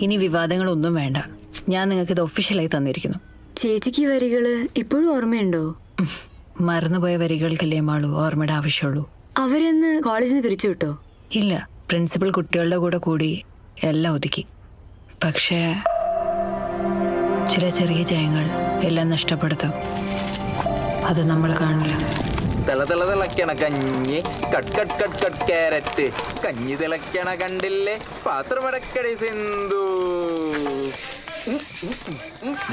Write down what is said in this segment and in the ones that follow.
ഇനി വിവാദങ്ങളൊന്നും വേണ്ട. ഞാൻ നിങ്ങൾക്ക് ഇത് ഒഫീഷ്യലായി തന്നിരിക്കുന്നു. ചേച്ചിക്ക് വരികള് ഇപ്പോഴും ഓർമ്മയുണ്ടോ? മറന്നുപോയ വരികൾക്കല്ലേ മാളു ഓർമ്മയുടെ ആവശ്യമുള്ളൂ. അവരെന്ന് കോളേജിൽ നിന്ന് പിരിച്ചു വിട്ടോ? ഇല്ല, പ്രിൻസിപ്പൽ കുട്ടികളുടെ കൂടെ കൂടി എല്ലാം ഒതുക്കി. പക്ഷേ ചില ചെറിയ ജയങ്ങൾ എല്ലാം നഷ്ടപ്പെടുത്തും. അത് നമ്മൾ കാണില്ല. തിളക്കണ കഞ്ഞി cut cut cut cut carrot കഞ്ഞി തിളക്കണ കണ്ടില്ലേ പാത്രമടക്കടി സിന്ധു.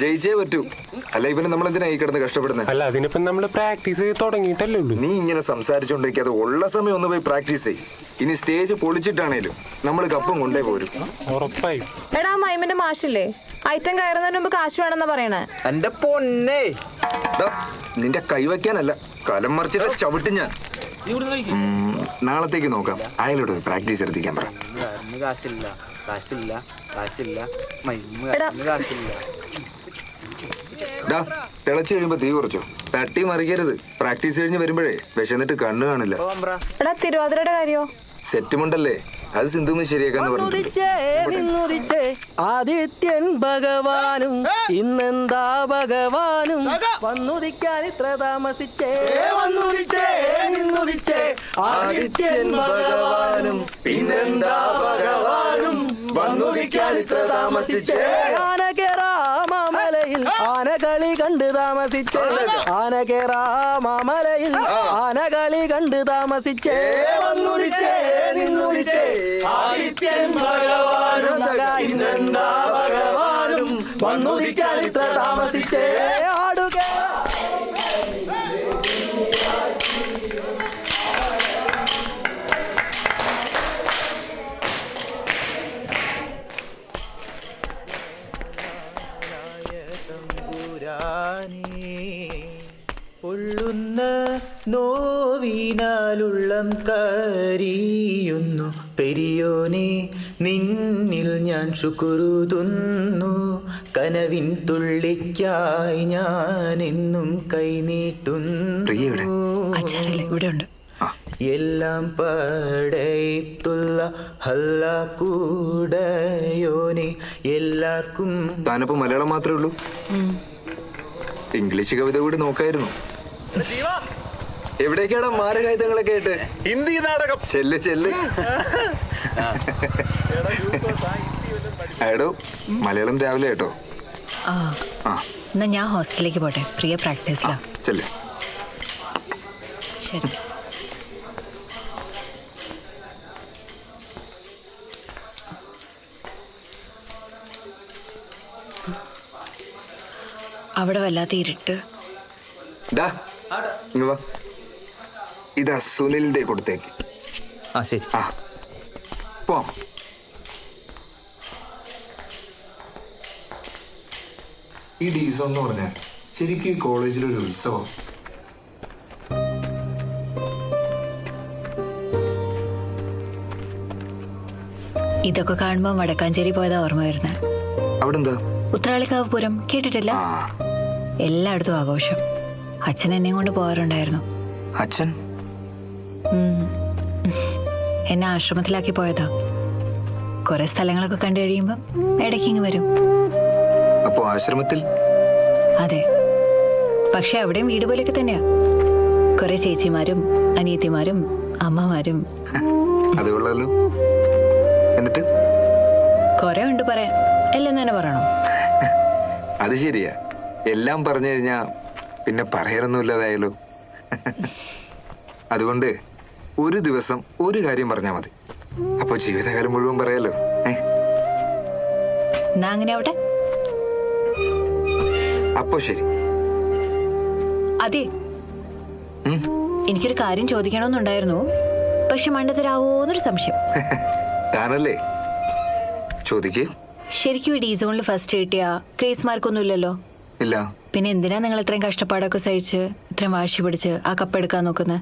ജയിച്ചേ പറ്റൂ, അല്ല ഇവന് നമ്മൾ എന്തിനാ ഈ കിടന്ന് കഷ്ടപ്പെടുന്നത്? അല്ല, അതിനിപ്പം നമ്മൾ പ്രാക്ടീസ് തുടങ്ങിയിട്ടല്ലേ ഉള്ളൂ. നീ ഇങ്ങനെ സംസാരിച്ചോണ്ടിരിക്കാതെ ഉള്ള സമയം ഒന്ന് പോയി പ്രാക്ടീസ് ചെയ്യും. ഇനി സ്റ്റേജ് പൊളിച്ചിട്ടാണേലും നമ്മൾ കപ്പും കൊണ്ടേ പോരും. ഉറപ്പായി. എടാ മൈമിന്റെ മാഷില്ലേ, ഐറ്റം കയറുന്നതിന് മുമ്പ് കാശ് വേണമെന്നാ പറയണേ. എന്റെ പൊന്നേ, നിന്റെ കൈവയ്ക്കാനല്ല, കലം മറിച്ചിട്ട് ചവിട്ടും ഞാൻ. നാളത്തേക്ക് നോക്കാം. അയാളോട് പ്രാക്ടീസ് എടുത്തിക്കാൻ പറ. കാശില്ല കാശില്ല കാശില്ല കാശില്ല. തിളച്ചു കഴിയുമ്പോ തീ കുറച്ചോ, തട്ടി മറിക്കരുത്. പ്രാക്ടീസ് കഴിഞ്ഞ് വരുമ്പോഴേ വിശന്നിട്ട് കണ്ണു കാണില്ല. എടാ തിരുവാതിരയുടെ കാര്യോ? സെറ്റുമുണ്ടല്ലേ, അത് സിന്ധുവിന് ശരിയാക്കാന്ന് പറഞ്ഞു. ആദിത്യൻ ഭഗവാനും ഇന്നെന്താ ഭഗവാനും വന്നുദിക്കാൻ ഇത്ര താമസിച്ചേ. ആദിത്യൻ ഭഗവാനും പിന്നെന്താ ഭഗവാനും വന്നുദിക്കാൻ ഇത്ര താമസിച്ചേ. ആനകേറാമലയിൽ ആനകളി കണ്ട് താമസിച്ചേ. ആനകേറാമലയിൽ ആനകളി കണ്ട് താമസിച്ചേ. വന്നുദിച്ചേ നിന്നുദിച്ചേ ആദിത്യൻ ഭഗവാനും ഇന്നെന്താ ഭഗവാനും വന്നുദിക്കാൻ ഇത്ര താമസിച്ചേ. ആടുക പൊള്ളുന്ന നോവിനാലുള്ളം കരിയുന്നു പെരിയോനെ, നിന്നിൽ ഞാൻ ശുക്രുതുന്നു. കനവിൻ തുള്ളിക്കായി ഞാൻ എന്നും കൈനീട്ടുന്നു. എല്ലാം പടയത്തുള്ള ഹല്ല കൂടയോനെ എല്ലാവർക്കും. താനപ്പോ മലയാളം മാത്രമേ ഉള്ളൂ? ഇംഗ്ലീഷ് കവിത കൂടി നോക്കായിരുന്നു. എവിടേക്കാണ് മാരകായുധങ്ങളൊക്കെ ആയിട്ട്? ഹിന്ദി നാടകം. ചെല്ല് ചെല്ല്. എടോ മലയാളം രാവിലെ കേട്ടോ. എന്നാ ഞാൻ ഹോസ്റ്റലിലേക്ക് പോട്ടെ, പ്രിയ പ്രാക്ടീസിലാ. ചെല്ല്. ശരി. അവിടെ വല്ലാത്ത ഇരുട്ട്. ഇതാ സുനിലിന്റെ കൊടുത്തേക്ക്. ശരി. പോവാം. ഈ ഡീസോ എന്ന് പറഞ്ഞാൽ ശരിക്കും ഈ കോളേജിലൊരു ഉത്സവം. ഇതൊക്കെ കാണുമ്പോ വടക്കാഞ്ചേരി പോയതാ ഓർമ്മ വരുന്നത്. അവിടെ എന്താ? ഉത്രാളിക്കാവ് പൂരം കേട്ടിട്ടില്ല? എല്ലായിടത്തും ആഘോഷം. അച്ഛൻ എന്നെയും കൊണ്ട് പോകാറുണ്ടായിരുന്നു. അച്ഛൻ എന്നെ ആശ്രമത്തിലാക്കി പോയതാ. കുറെ സ്ഥലങ്ങളൊക്കെ കണ്ടു കഴിയുമ്പോ ഇടയ്ക്കിങ് വരും. അപ്പോ ആശ്രമത്തിൽ? അതെ, പക്ഷെ അവിടെയും വീട് പോലെയൊക്കെ തന്നെയാ. കുറെ ചേച്ചിമാരും അനിയത്തിമാരും അമ്മമാരും. അത് കൊള്ളാലോ. എന്നിട്ട് കുറെ ഉണ്ട് പറയാൻ. എല്ലാം തന്നെ പറയണോ? അത് ശരിയാ, എല്ലാം പറഞ്ഞു കഴിഞ്ഞാ പിന്നെ പറയാനൊന്നുമില്ലാതായാലോ. അതുകൊണ്ട് ഒരു ദിവസം ഒരു കാര്യം പറഞ്ഞാൽ മതി, അപ്പൊ ജീവിതകാലം മുഴുവൻ പറയാലോ. അങ്ങനെ ആവട്ടെ. അപ്പൊ ശരി. അതെ, എനിക്കൊരു കാര്യം ചോദിക്കണമെന്നുണ്ടായിരുന്നു, പക്ഷെ മണ്ടത്തരാവോന്നൊരു സംശയം. താനല്ലേ, ചോദിക്കേ. ശരിക്കും ഈ ഡീസോണിൽ ഫസ്റ്റ് കിട്ടിയ ക്രേസ് മാർക്കൊന്നും ഇല്ലല്ലോ? ഇല്ല. പിന്നെ എന്തിനാ നിങ്ങൾ ഇത്രയും കഷ്ടപ്പാടൊക്കെ സഹിച്ച് ഇത്രയും വാശി പിടിച്ച് ആ കപ്പ് എടുക്കാൻ നോക്കുന്നത്?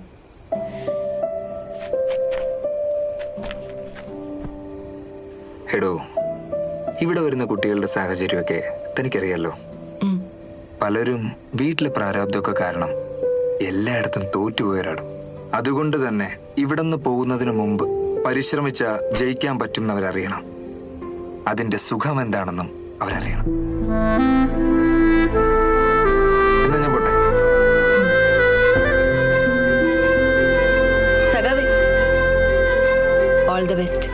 എടോ, ഇവിടെ വരുന്ന കുട്ടികളുടെ സാഹചര്യമൊക്കെ തനിക്കറിയാലോ. പലരും വീട്ടിലെ പ്രാരാബ്ദമൊക്കെ കാരണം എല്ലായിടത്തും തോറ്റുപോയവരാണ്. അതുകൊണ്ട് തന്നെ ഇവിടെ നിന്ന് പോകുന്നതിന് മുമ്പ് പരിശ്രമിച്ച ജയിക്കാൻ പറ്റുന്നവരറിയണം. അതിന്റെ സുഖം എന്താണെന്നും അവരറിയണം. എന്നാ ഞാൻ പോട്ടെ. സഖാവേ, ഓൾ ദി ബെസ്റ്റ്.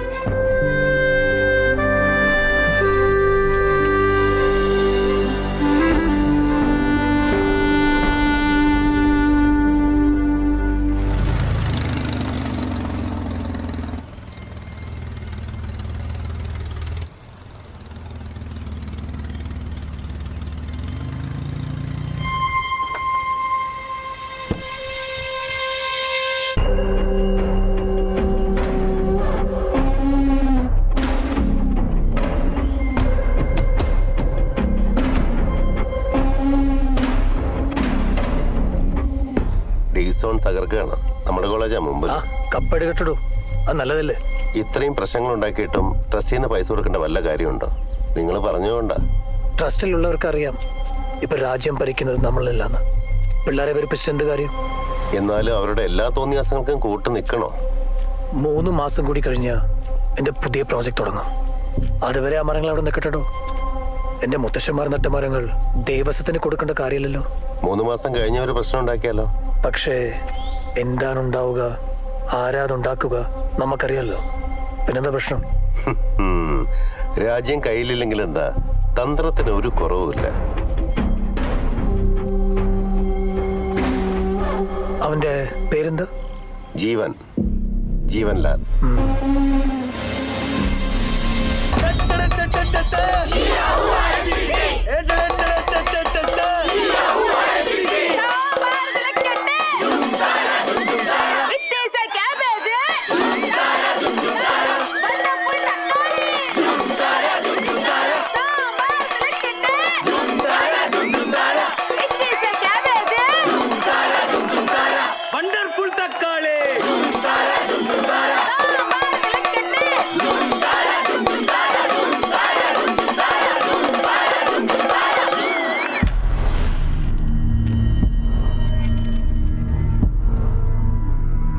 സോൺ തകർക്കുകയാണ്. നമ്മുടെ കോളേജാ മുമ്പ് കപ്പെടുകെട്ടിടൂ, അത് നല്ലതല്ലേ? ഇത്രയും പ്രശ്നങ്ങൾ ഉണ്ടാക്കിയിട്ടും ട്രസ്റ്റിൽ നിന്ന് പൈസ കൊടുക്കേണ്ട വല്ല കാര്യമുണ്ടോ? നിങ്ങൾ പറഞ്ഞുകൊണ്ടാ. ട്രസ്റ്റിലുള്ളവർക്ക് അറിയാം ഇപ്പൊ രാജ്യം ഭരിക്കുന്നത് നമ്മളില്ലാന്ന്. പിള്ളേരെ വെറുപ്പിച്ചിട്ട് എന്ത് കാര്യം? എന്നാലും അവരുടെ എല്ലാ തോന്നിയാസങ്ങൾക്കും കൂട്ടു നിൽക്കണോ? 3 മാസം കൂടി കഴിഞ്ഞാൽ എന്റെ പുതിയ പ്രോജക്റ്റ് തുടങ്ങും. അതുവരെ ആ മരങ്ങൾ അവിടെ നിൽക്കട്ടോ. എന്റെ മുത്തശ്ശന്മാർ നട്ട മരങ്ങൾ ദേവസ്വത്തിന് കൊടുക്കേണ്ട കാര്യമില്ലല്ലോ. 3 മാസം കഴിഞ്ഞ ഒരു പ്രശ്നം ഉണ്ടാക്കിയാലോ? പക്ഷേ എന്താണ് ഉണ്ടാവുക, ആരാതുണ്ടാക്കുക നമുക്കറിയാലോ. പിന്നെന്താ പ്രശ്നം? രാജ്യം കയ്യിലില്ലെങ്കിൽ എന്താ, തന്ത്രത്തിന് ഒരു കുറവുമില്ല. അവന്റെ പേരെന്താ? ജീവൻ, ജീവൻലാൽ.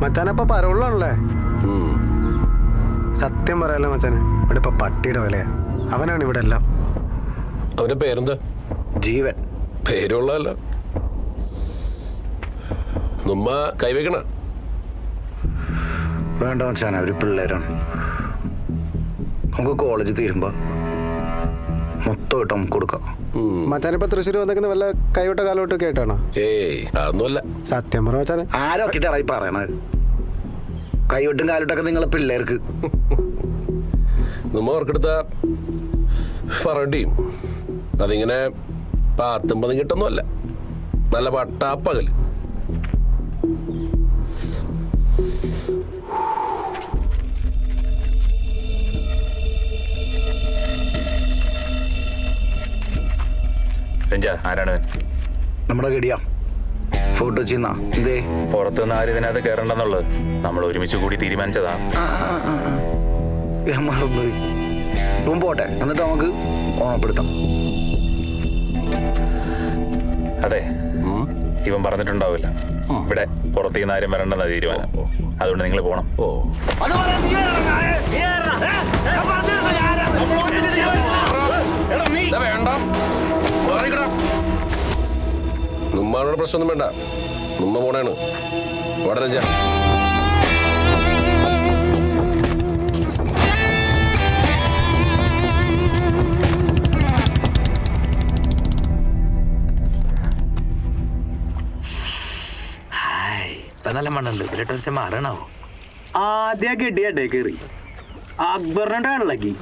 മച്ചാനപ്പ പരോളിലാണല്ലേ? സത്യം പറയാലോ മച്ചാനെ, ഇവിടെ ഇപ്പൊ പട്ടിയുടെ വിലയാ. അവനാണ് ഇവിടെ എല്ലാം. അവന്റെ പേരെന്താ? ജീവൻ. പേരുള്ളതല്ല. നമ്മ കൈവയ്ക്കണ വേണ്ട മച്ചാന, ഒരു പിള്ളേരാണ്. നമുക്ക് കോളേജ് തീരുമ്പോ മൊത്തം ഇട്ട് നമുക്ക് കൊടുക്കാം. മച്ചാനിപ്പോ തൃശ്ശൂർ വന്നേക്കുന്ന വല്ല കൈവിട്ട കാലോട്ട് കേട്ടാണോ? ഏയ് അതൊന്നുമല്ല. സത്യം പറ മച്ചാനെ. ആരൊക്കെയാടാ ഈ പറയണത്? കൈവിട്ടും കാലോട്ടൊക്കെ നിങ്ങളെ പിള്ളേർക്ക്. നമ്മ അവർക്കെടുത്ത പറയണ്ടി അതിങ്ങനെ 10-50 കിട്ടൊന്നുമല്ല. നല്ല പട്ടാപ്പകല്. ആരാണ്? നമ്മുടെ ഗഡിയാ. ഫോട്ടോ ചെയ്യുന്ന എന്തേ? പുറത്തുനിന്ന് ആരും ഇതിനകത്ത് കയറണ്ടെന്നുള്ളത് നമ്മൾ ഒരുമിച്ച് കൂടി തീരുമാനിച്ചതാണ്. മറന്നുപോയി. ഇപ്പം പോട്ടെ, എന്നിട്ട് നമുക്ക് ഓണപ്പെടുത്താം. അതെ, ഇവൻ പറഞ്ഞിട്ടുണ്ടാവില്ല ഇവിടെ പുറത്തുനിന്ന് ആരും വരണ്ടെന്ന തീരുമാനം. അതുകൊണ്ട് നിങ്ങൾ പോണം. വേണ്ട, നമ്മളുടെ പ്രശ്നമൊന്നും വേണ്ട. നമ്മ പോണേണ്. വടരഞ്ച നല്ല മണ്ണുണ്ട്. ഇതിലിട്ട് വെച്ച മാറണാവോ? ആദ്യ ഗഡിയടേ കയറി അക്ബറിനെ ഇളക്കി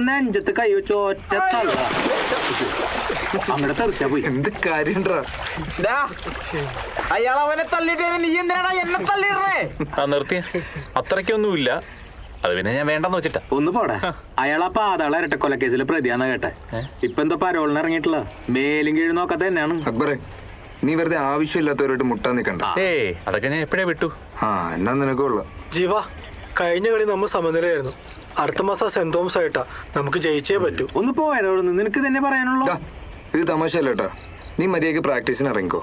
നെഞ്ചത്ത് കൈ വെച്ച് ഒറ്റ തള്ള അങ്ങനെ തെറിച്ചാ പോയി. എന്ത് കാര്യം അയാൾ അവനെ തള്ളിട്ട് നീ എന്തിനാണ് എന്നെ തള്ളിയിടണേ? നിർത്തിയ അത്രയ്ക്കൊന്നുമില്ല. അത് പിന്നെ ഞാൻ വേണ്ടെന്ന് വെച്ചിട്ടാ. ഒന്ന് പോടെ. അയാൾ ആ പാതാള ഇരട്ട കൊലക്കേസിലെ പ്രതിയാന്ന് കേട്ടെ. ഇപ്പൊ എന്തോ പരോളിന് ഇറങ്ങിയിട്ടില്ല. മേലും കീഴും നോക്കാത്ത തന്നെയാണ്. അക്ബറെ, നീ വെറുതെ ആവശ്യമില്ലാത്തവരായിട്ട് മുട്ടാൻ നിൽക്കണ്ട. അതൊക്കെ ഞാൻ എപ്പോഴേ വിട്ടു. എന്നാ നിനക്കുള്ള ജീവ, കഴിഞ്ഞ കളി നമ്മൾ സമനിലയായിരുന്നു. അടുത്ത മാസം സെന്റ് തോമസ് ആയിട്ടാ. നമുക്ക് ജയിച്ചേ പറ്റൂ. ഒന്ന് പോയാലോന്ന് നിനക്ക് തന്നെ പറയാനുള്ളൂ. ഇത് തമാശയല്ല കേട്ടാ. നീ മര്യാദക്ക് പ്രാക്ടീസിന് ഇറങ്ങിക്കോ.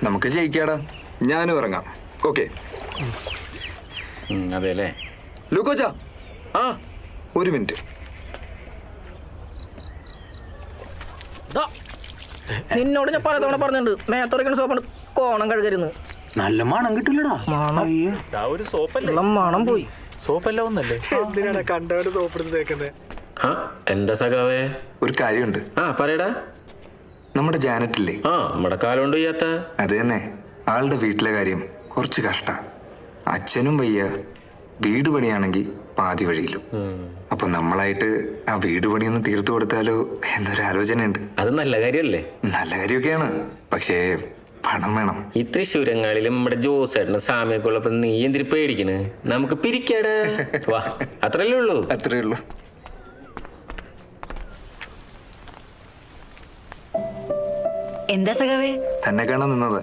നമുക്ക് ജയിക്കാടാ. ഞാനും ഇറങ്ങാം. ഓക്കെ? അതെ അല്ലേ ലൂക്കോച്ചാ, ഒരു മിനിറ്റ്. നിന്നോട് ഞാൻ പലതവണ പറഞ്ഞിട്ടുണ്ട് മേത്തുറയ്ക്കുന്ന സോപ്പാണ് കോണം കഴുകരുന്ന്. നല്ല മണം കിട്ടില്ലടാ. മണം പോയി. സോപ്പല്ല ഒന്നല്ലേ എന്തിനാണ് കണ്ടാണ്ട് സോപ്പിടുന്ന് തേക്കുന്നത്? എന്താ സഖാവേ? ഒരു കാര്യമുണ്ട്. പറയടാ. നമ്മുടെ ജാനറ്റില്ലേ? നമ്മുടെ കാലുകൊണ്ട് ചെയ്യാത്ത. അത് തന്നെ. ആളുടെ വീട്ടിലെ കാര്യം കുറച്ച് കഷ്ട. അച്ഛനും വയ്യ, വീട് പണിയാണെങ്കിൽ പാതി വഴിയിലും. അപ്പൊ നമ്മളായിട്ട് ആ വീട് പണിയൊന്ന് തീർത്തു കൊടുത്താലോ എന്നൊരു ആലോചനയുണ്ട്. അത് നല്ല കാര്യമല്ലേ? നല്ല കാര്യമൊക്കെയാണ്, പക്ഷേ പണം വേണം. ഈ തൃശ്ശൂരങ്ങളിലും നമ്മുടെ ജോസേട്ടന് സാമ്യൊക്കെ ഉള്ളപ്പോ നീ എന്തിരി പേടിക്കണ്? നമുക്ക് പിരിക്കാടാ. വാ, അത്രല്ലേ ഉള്ളൂ. അത്രേ ഉള്ളൂ. എന്താ സഖാവേ? തന്നെ കാണാൻ നിന്നത്.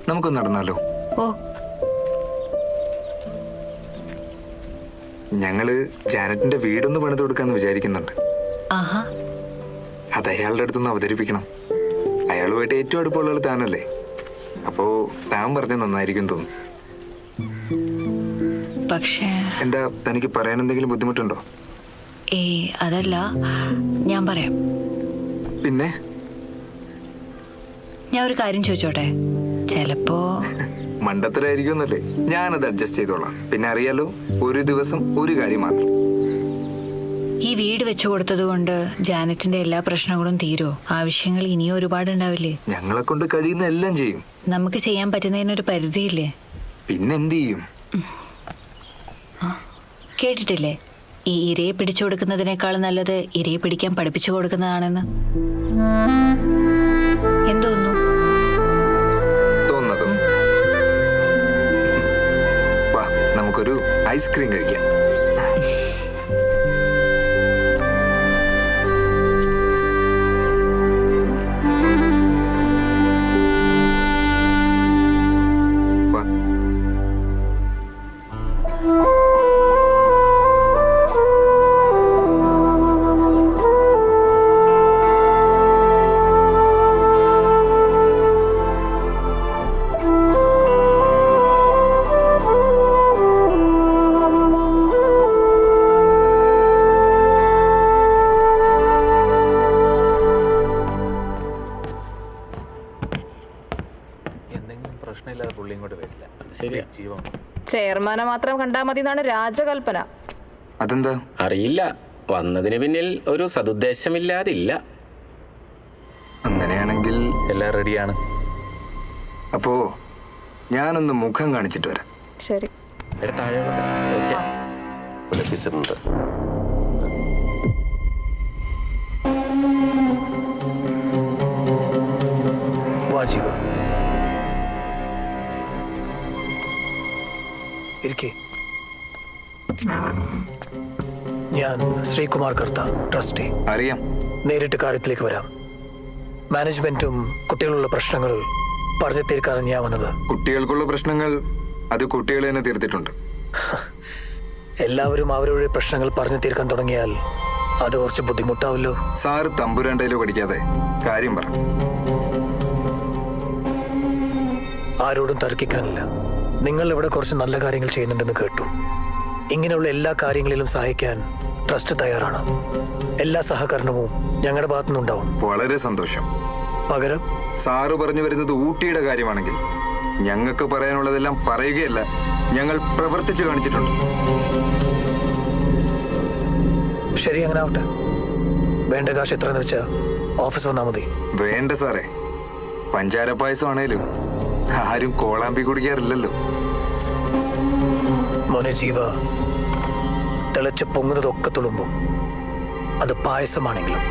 നമുക്കൊന്ന് നടന്നാലോ? ഓ, ഞങ്ങള് ജാനറ്റിന്റെ വീടൊന്ന് പണിത് കൊടുക്കാന്ന് വിചാരിക്കുന്നുണ്ട്. ആഹാ. അത് അയാളുടെ അടുത്തൊന്ന് അവതരിപ്പിക്കണം. അയാളുമായിട്ട് ഏറ്റവും അടുപ്പമുള്ള ആൾ താനല്ലേ. അപ്പോ താൻ പറഞ്ഞ നന്നായിരിക്കും തോന്നുന്നു. പക്ഷേ എന്താ, തനിക്ക് പറയാൻ എന്തെങ്കിലും ബുദ്ധിമുട്ടുണ്ടോ? അതല്ല, ഞാൻ പറയാം. പിന്നെ ഞാൻ ഒരു കാര്യം ചോദിച്ചോട്ടെ? ചിലപ്പോ മണ്ടത്തരായിരിക്കുമെന്നല്ലേ. ഞാനത് അഡ്ജസ്റ്റ് ചെയ്തോളാം. പിന്നെ അറിയാലോ, ഒരു ദിവസം ഒരു കാര്യം മാത്രം. ഈ വീട് വെച്ചു കൊടുത്തത് കൊണ്ട് ജാനറ്റിന്റെ എല്ലാ പ്രശ്നങ്ങളും തീരോ? ആവശ്യങ്ങൾ ഇനിയും ഒരുപാടുണ്ടാവില്ലേ? ഞങ്ങളെ കൊണ്ട് കഴിയുന്ന എല്ലാം ചെയ്യും. നമുക്ക് ചെയ്യാൻ പറ്റുന്നതിനൊരു പരിധിയില്ലേ? പിന്നെന്ത് ചെയ്യും? കേട്ടിട്ടില്ലേ, ഈ ഇരയെ പിടിച്ചു കൊടുക്കുന്നതിനേക്കാൾ നല്ലത് ഇരയെ പിടിക്കാൻ പഠിപ്പിച്ചു കൊടുക്കുന്നതാണെന്ന്. എന്തോന്നു തോന്നുന്നതും. വാ, നമുക്കൊരു ഐസ്ക്രീം കഴിക്കാം. ചെയർമാനെ മാത്രം കണ്ടാൽ മതി എന്നാണ് രാജകൽപ്പന. അതെന്താ അറിയില്ല. വന്നതിന് പിന്നിൽ ഒരു സതുദ്ദേശമില്ലാതില്ല. അങ്ങനെയാണെങ്കിൽ എല്ലാം റെഡിയാണ്. അപ്പോ ഞാനൊന്ന് മുഖം കാണിച്ചിട്ട് വരാം. ശരി. വിളിപ്പിച്ചിട്ടുണ്ട്. വാജിക ഇരിക്കേ. ഞാൻ ശ്രീകുമാർ കർത്ത, ട്രസ്റ്റി. അറിയാം. നേരിട്ട് കാര്യത്തിലേക്ക് വരാം. മാനേജ്മെന്റും കുട്ടികളുള്ള പ്രശ്നങ്ങൾ പറഞ്ഞു തീർക്കാനാണ് ഞാൻ വന്നത്. കുട്ടികൾക്കുള്ള പ്രശ്നങ്ങൾ അത് കുട്ടികൾ തന്നെ തീർത്തിട്ടുണ്ട്. എല്ലാവരും അവരുടെ പ്രശ്നങ്ങൾ പറഞ്ഞു തീർക്കാൻ തുടങ്ങിയാൽ അത് കുറച്ച് ബുദ്ധിമുട്ടാവല്ലോ. സാറ് തമ്പുരാണ്ടയിലോ പഠിക്കാതെ കാര്യം പറ. ആരോടും തർക്കിക്കാനില്ല. നിങ്ങൾ ഇവിടെ കുറച്ച് നല്ല കാര്യങ്ങൾ ചെയ്യുന്നുണ്ടെന്ന് കേട്ടു. ഇങ്ങനെയുള്ള എല്ലാ കാര്യങ്ങളിലും സഹായിക്കാൻ ട്രസ്റ്റ് തയ്യാറാണ്. എല്ലാ സഹകരണവും ഞങ്ങളുടെ ഭാഗത്തുനിന്നുണ്ടാവും. വളരെ സന്തോഷം. പകരം സാറ് പറഞ്ഞു വരുന്നത് ഊട്ടിയുടെ കാര്യമാണെങ്കിൽ ഞങ്ങൾക്ക് പറയാനുള്ളതെല്ലാം പറയുകയല്ല, ഞങ്ങൾ പ്രവർത്തിച്ചു കാണിച്ചിട്ടുണ്ട്. ശരി, അങ്ങനെ ആവട്ടെ. വേണ്ട കാശ് എത്രയെന്ന് വെച്ചാൽ ഓഫീസ് വന്നാൽ മതി. വേണ്ട സാറേ, പഞ്ചാര പായസം ആണേലും ആരും കോളാമ്പി കുടിക്കാറില്ലല്ലോ. മോനെ ജീവ, തിളച്ച് പൊങ്ങുന്നതൊക്കെ തുളുമ്പും. അത് പായസമാണെങ്കിലും.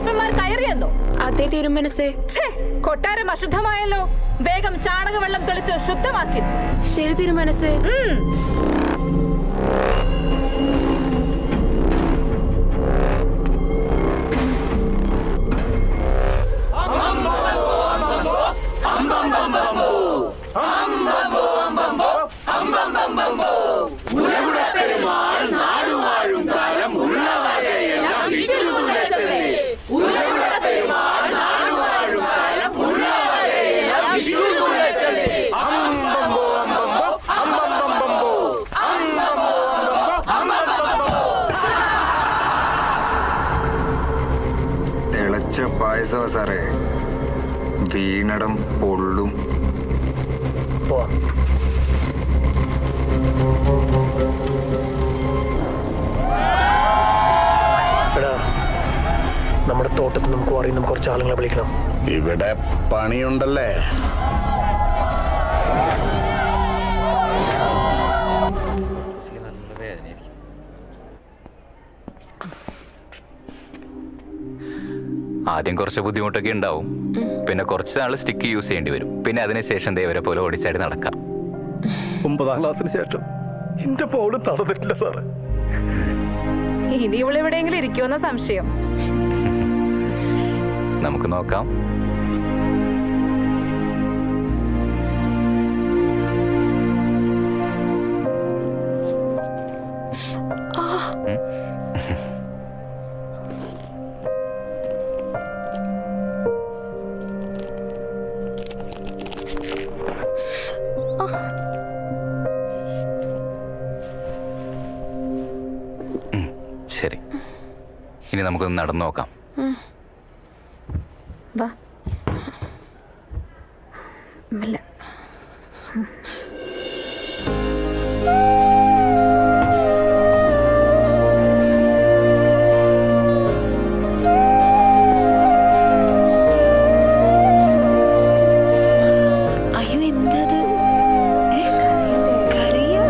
ശില്പന്മാർ കയറിയെന്നോ? അതേ തിരുമനസേ. കൊട്ടാരം അശുദ്ധമായല്ലോ. വേഗം ചാണകവെള്ളം തെളിച്ച് ശുദ്ധമാക്കി. ശരി തിരുമനസേ. തിളച്ച പായസമാ സാറേ, വീണടം പൊള്ളും. എടാ, നമ്മുടെ തോട്ടത്തിൽ നമുക്ക് അറിയുന്ന കുറച്ച് ആളുകളെ വിളിക്കണം. ഇവിടെ പണിയുണ്ടല്ലേ? ആദ്യം കുറച്ച് ബുദ്ധിമുട്ടൊക്കെ ഉണ്ടാവും. പിന്നെ കുറച്ച് നാൾ സ്റ്റിക്ക് യൂസ് ചെയ്യേണ്ടി വരും. പിന്നെ അതിനുശേഷം ദേവരെ പോലെ ഓടിച്ചാടി നടക്കാം. 9ാം ക്ലാസ്സിന് ശേഷം എന്റെ പോലും നടന്നിട്ടില്ല സാറേ. ഇനി ഇവളെവിടെയെങ്കിലും ഇരിക്കുമെന്ന സംശയം. നമുക്ക് നോക്കാം. ശരി, ഇനി നമുക്കൊന്ന് നടന്നു നോക്കാം. വാ. മെല്ലെ. അയ്യോ, എന്തത്? കറിയോ?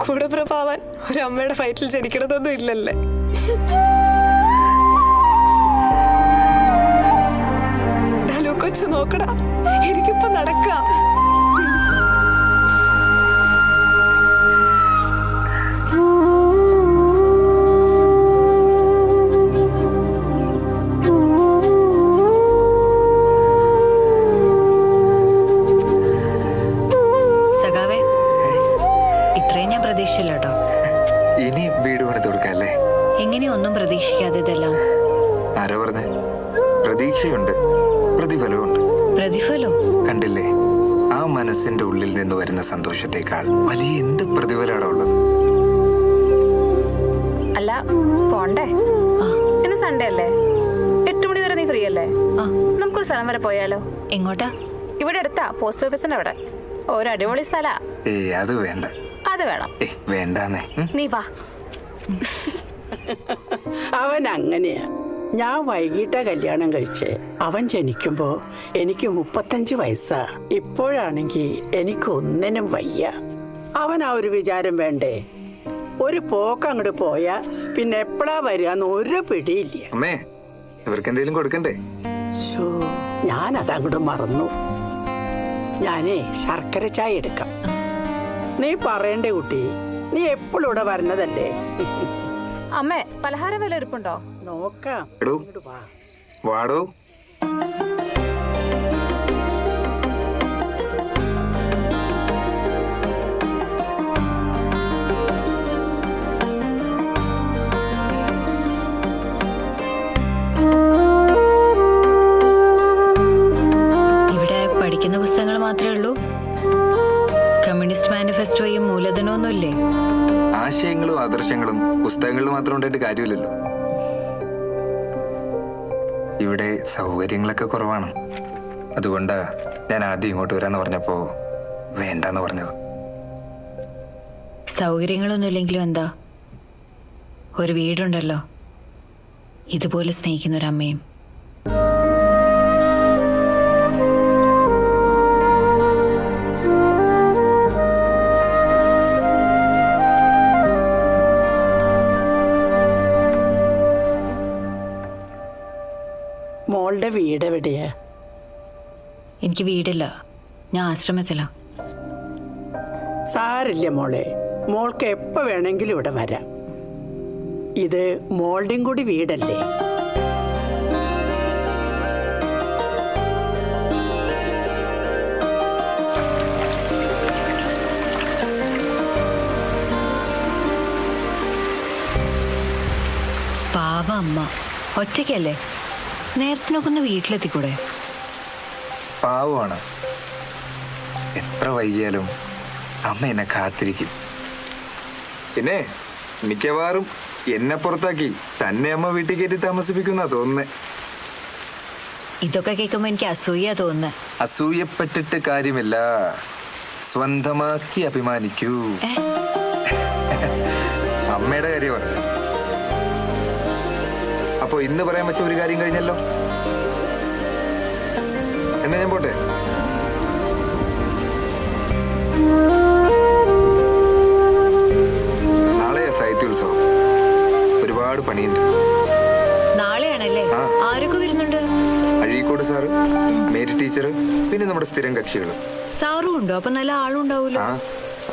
കൂടപ്പിറപ്പാവാൻ ഒരമ്മയുടെ ഫൈറ്റിൽ ജനിക്കണതൊന്നും ഇല്ലല്ലേ. കൊച്ചു നോക്കടാ, എനിക്കിപ്പോ നടക്കാം. സഖാവേ, ഇത്രയും ഞാൻ പ്രതീക്ഷിച്ചില്ല കേട്ടോ. ഇനി വീട് പണിത് കൊടുക്കല്ലേ? എങ്ങനെയാ ഒന്നും പ്രതീക്ഷിക്കാതെ ഇതെല്ലാം? ആരോ പറഞ്ഞേ? പ്രതീക്ഷയുണ്ട്, പ്രതിഫലമുണ്ട്. പ്രതിഫലോ? കണ്ടില്ലേ, ആ മനസ്സിന്റെ ഉള്ളിൽ നിന്ന് വരുന്ന സന്തോഷത്തെക്കാൾ വലിയ എന്ത് പ്രതിഫലമാണ് ഉള്ളത്? അല്ല, പോണ്ടേ? ഇന്ന് സൺഡേ അല്ലേ? 8 മണി വരെ നീ ഫ്രീ അല്ലേ? നമുക്കൊരു സ്ഥലം വരെ പോയാലോ? എങ്ങോട്ടാ? ഇവിടെ അടുത്താ, പോസ്റ്റ് ഓഫീസിന്റെ അവിടെ. ഒരു അടിപൊളി സ്ഥലാ. അത് വേണ്ട. അത് വേണം. വേണ്ടാന്നേ. നീ വാ. അവൻ അങ്ങനെയാ. ഞാൻ വൈകിട്ടാ കല്യാണം കഴിച്ചേ. അവൻ ജനിക്കുമ്പോ എനിക്ക് 35 വയസ്സാ. ഇപ്പോഴാണെങ്കിൽ എനിക്ക് ഒന്നിനും വയ്യ. അവൻ ആ ഒരു വിചാരം വേണ്ടേ? ഒരു പോക്ക് അങ്ങോട്ട് പോയാ പിന്നെ എപ്പോഴാ വരികന്ന് ഒരു പിടിയില്ല. അമ്മേ, ഇവർക്ക് എന്തെങ്കിലും കൊടുക്കണ്ടേ? ഞാൻ അതങ്ങോട്ട് മറന്നു. ഞാനേ ശർക്കര ചായ എടുക്കാം. നീ പറയണ്ടേ കുട്ടി, നീ എപ്പോഴും ഇവിടെ വരണതല്ലേ. അമ്മേ, പലഹാരം വല്ല ഇരിപ്പുണ്ടോ? നോക്കാം. വാടോ. ഇവിടെ പഠിക്കുന്ന പുസ്തകങ്ങൾ മാത്രമേ ഉള്ളൂ? കമ്മ്യൂണിസ്റ്റ് മാനിഫെസ്റ്റോയും മൂലധനമൊന്നുമില്ലേ? ആശയങ്ങളും ആദർശങ്ങളും പുസ്തകങ്ങളിൽ മാത്രം ഉണ്ടായിട്ട് കാര്യമില്ലല്ലോ. ഇവിടെ സൗകര്യങ്ങളൊക്കെ കുറവാണ്. അതുകൊണ്ടാ ഞാൻ ആദ്യം ഇങ്ങോട്ട് വരാന്ന് പറഞ്ഞപ്പോ വേണ്ടെന്ന് പറഞ്ഞത്. സൗകര്യങ്ങളൊന്നും ഇല്ലെങ്കിലും എന്താ, ഒരു വീടുണ്ടല്ലോ, ഇതുപോലെ സ്നേഹിക്കുന്ന ഒരമ്മയും. മോളുടെ വീട് എവിടെയാ? എനിക്ക് വീടില്ല, ഞാൻ ആശ്രമത്തിലാ. സാരില്ല മോളെ, മോൾക്ക് എപ്പോ വേണമെങ്കിലും ഇവിടെ വരാം. ഇത് മോളുടെയും കൂടി വീടല്ലേ? പാവ അമ്മ ഒറ്റയ്ക്കല്ലേ, നേരത്തിനൊക്കെ ഒന്ന് വീട്ടിലെത്തിക്കൂടെ? പാവമാണ്. എത്ര വൈകിയാലും അമ്മ എന്നെ കാത്തിരിക്കും. പിന്നെ മിക്കവാറും എന്നെ പുറത്താക്കി തന്നെ അമ്മ വീട്ടിൽ കയറ്റി താമസിപ്പിക്കുന്ന തോന്നുന്നേ. ഇതൊക്കെ കേൾക്കുമ്പോ എനിക്ക് അസൂയ തോന്നുന്നേ. അസൂയപ്പെട്ടിട്ട് കാര്യമില്ല, സ്വന്തമാക്കി അഭിമാനിക്കൂ. അമ്മയുടെ കാര്യമാണ്. അപ്പോ ഇന്ന് പറയാൻ വെച്ച ഒരു കാര്യം കഴിഞ്ഞല്ലോ. എന്നാ ഞാൻ പോട്ടെ. നാളെയാ സാഹിത്യോത്സവം. ഒരുപാട് പണിയുണ്ട്. നാളെയാണല്ലേ? ആരൊക്കെ വരുന്നുണ്ട്? അഴീക്കോട് സാറ്, മേരി ടീച്ചർ, പിന്നെ നമ്മുടെ സ്ഥിരം കക്ഷികൾ. സാറും ഉണ്ടോ? അപ്പൊ നല്ല ആളും ഉണ്ടാവൂലോ. ആ,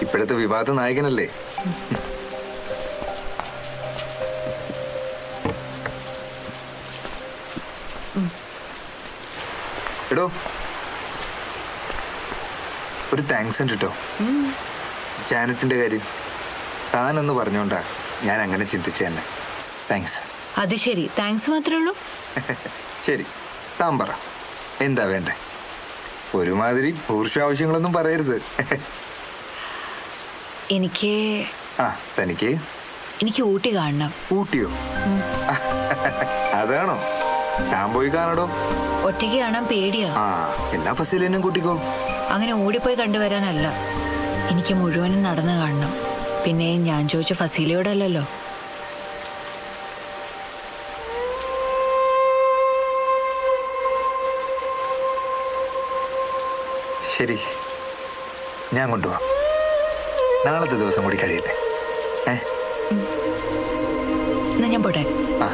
ഇപ്പോഴത്തെ വിവാദ നായകനല്ലേ. എടോ, ഒരു താങ്ക്സ് ഉണ്ട് കേട്ടോ. ജാനറ്റിന്റെ കാര്യം താനെന്ന് പറഞ്ഞോണ്ടാ ഞാൻ അങ്ങനെ ചിന്തിച്ചു തന്നെ. താങ്ക്സ്. അത് ശരി, താങ്ക്സ് മാത്രമേ ഉള്ളൂ? ശരി, താൻ പറ എന്താ വേണ്ടേ? ഒരുമാതിരി പുരുഷാവശ്യങ്ങളൊന്നും പറയരുത്. എനിക്ക് തനിക്ക് എനിക്ക് ഊട്ടി കാണണം. ഊട്ടിയോ? അതാണോ? താൻ പോയി കാണടോ. ഒറ്റയ്ക്ക് കാണാൻ പേടിയാ. എന്നാ ഫസീലിനും കൂട്ടിക്കോ. അങ്ങനെ ഓടിപ്പോയി കണ്ടുവരാനല്ല, എനിക്ക് മുഴുവനും നടന്നു കാണണം. പിന്നെ ഞാൻ ചോദിച്ച ഫസീലയോടല്ലോ. ശരി, ഞാൻ കൊണ്ടുപോവാം. നാളത്തെ ദിവസം കൂടി കഴിയട്ടെ. എന്നാ ഞാൻ പോട്ടെ. ആ